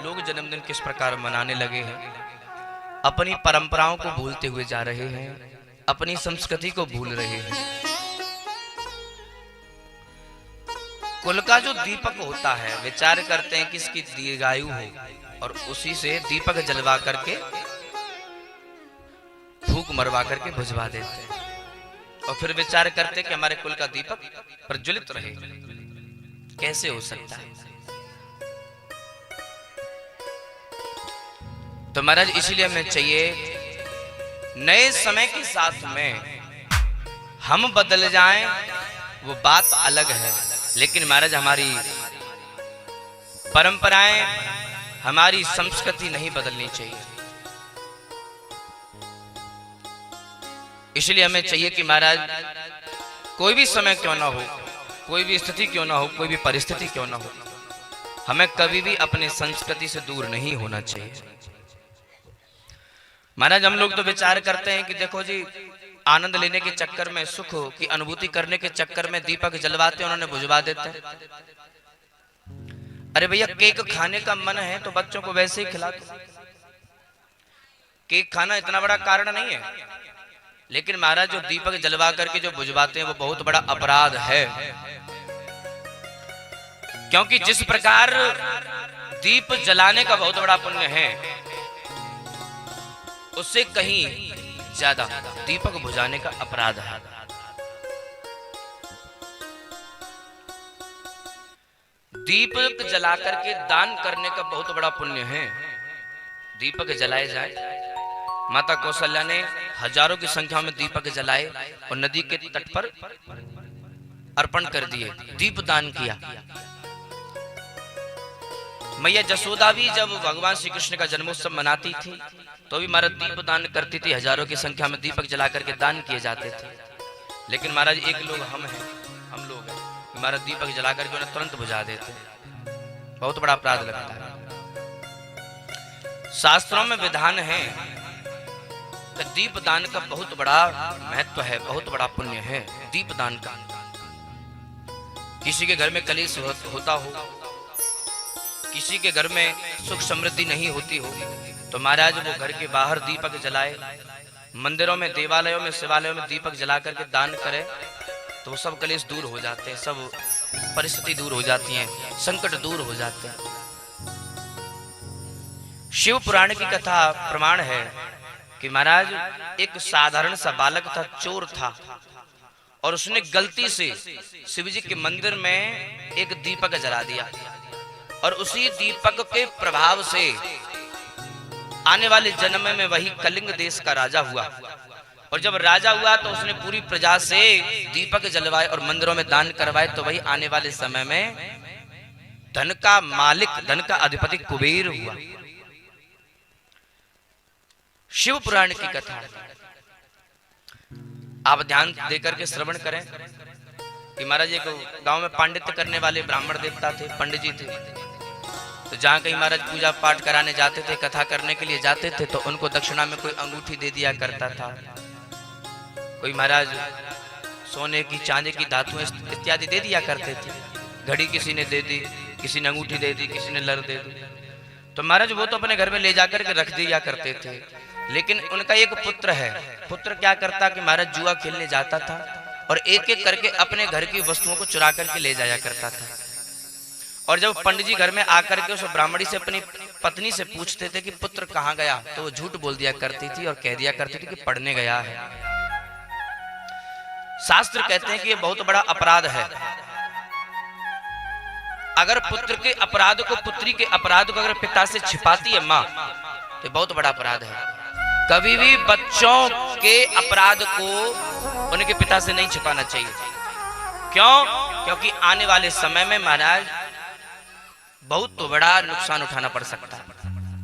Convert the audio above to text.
लोग जन्मदिन किस प्रकार मनाने लगे हैं, अपनी परंपराओं को भूलते हुए जा रहे हैं, अपनी संस्कृति को भूल रहे हैं। कुल का जो दीपक होता है, विचार करते हैं कि इसकी दीर्घायु हो और उसी से दीपक जलवा करके फूंक मरवा करके बुझवा देते हैं और फिर विचार करते हैं कि हमारे कुल का दीपक प्रज्वलित रहे। कैसे हो सकता है? तो महाराज इसीलिए हमें चाहिए नए समय के साथ में हम बदल जाएं, वो बात अलग है, लेकिन महाराज हमारी परंपराएं, हमारी संस्कृति नहीं बदलनी चाहिए। इसलिए हमें चाहिए कि महाराज कोई भी समय क्यों ना हो, कोई भी स्थिति क्यों ना हो, कोई भी परिस्थिति क्यों ना हो, हमें कभी भी अपने संस्कृति से दूर नहीं होना चाहिए। महाराज हम लोग तो विचार करते हैं कि देखो जी, आनंद लेने के चक्कर में, सुख की अनुभूति करने के चक्कर में दीपक जलवाते उन्होंने बुझवा देते। अरे भैया, केक खाने का मन है तो बच्चों को वैसे ही खिला दो। केक खाना इतना बड़ा कारण नहीं है, लेकिन महाराज जो दीपक जलवा करके जो बुझवाते हैं वो बहुत बड़ा अपराध है। क्योंकि जिस प्रकार दीप जलाने का बहुत बड़ा पुण्य है, उससे कहीं ज्यादा दीपक बुझाने का अपराध है। दीपक जला करके दान करने का बहुत बड़ा पुण्य है। दीपक जलाए जाए, माता कौशल्या ने हजारों की संख्या में दीपक जलाए और नदी के तट पर अर्पण कर दिए, दीप दान किया। मैया जसोदा भी जब भगवान श्री कृष्ण का जन्मोत्सव मनाती थी तो भी महाराज दीप दान करती थी, हजारों की संख्या में दीपक जला करके दान किए जाते थे। लेकिन महाराज एक लोग हम लोग हैं, महाराज दीपक जला करके उन्हें तुरंत बुझा देते, बहुत बड़ा अपराध लगता है। शास्त्रों में विधान है कि दीप दान का बहुत बड़ा महत्व है, बहुत बड़ा पुण्य है दीप दान का। किसी के घर में कलेश होता हो, किसी के घर में सुख समृद्धि नहीं होती हो, तो महाराज वो घर के बाहर दीपक जलाए, मंदिरों में, देवालयों में, शिवालयों में दीपक जला करके दान करे, तो सब कलेश दूर हो जाते हैं, सब परिस्थिति दूर हो जाती है, संकट दूर हो जाते हैं। शिव पुराण की कथा प्रमाण है कि महाराज एक साधारण सा बालक था, चोर था, और उसने गलती से शिव जी के मंदिर में एक दीपक जला दिया और उसी दीपक के प्रभाव से आने वाले जन्म में वही कलिंग देश का राजा हुआ। और जब राजा हुआ तो उसने पूरी प्रजा से दीपक जलवाए और मंदिरों में दान करवाए, तो वही आने वाले समय में धन का मालिक, धन का अधिपति कुबेर हुआ। शिव पुराण की कथा आप ध्यान देकर के श्रवण करें कि महाराज एक गांव में पांडित्य करने वाले ब्राह्मण देवता थे, पंडित जी थे। तो जहाँ कहीं महाराज पूजा पाठ कराने जाते थे, कथा करने के लिए जाते थे, तो उनको दक्षिणा में कोई अंगूठी दे दिया करता था, कोई महाराज सोने की, चांदी की धातु इत्यादि दे दिया करते थे। घड़ी किसी ने दे दी, किसी ने अंगूठी दे दी, किसी ने लर दे दी। तो महाराज वो तो अपने घर में ले जाकर के रख दिया करते थे। लेकिन उनका एक पुत्र है, पुत्र क्या करता कि महाराज जुआ खेलने जाता था और एक एक करके अपने घर की वस्तुओं को चुरा करके ले जाया करता था। और जब पंडित जी घर में आकर के उस ब्राह्मणी से, अपनी पत्नी से पूछते थे कि पुत्र कहाँ गया, तो वो झूठ बोल दिया करती थी और कह दिया करती थी कि पढ़ने गया है। शास्त्र कहते हैं कि ये बहुत बड़ा अपराध है। अगर पुत्र के अपराध को, पुत्री के अपराध को अगर पिता से छिपाती है माँ, तो बहुत बड़ा अपराध है। कभी भी बच्चों के अपराध को उनके पिता से नहीं छिपाना चाहिए। क्यों? क्योंकि आने वाले समय में महाराज बहुत बड़ा नुकसान उठाना पड़ सकता है।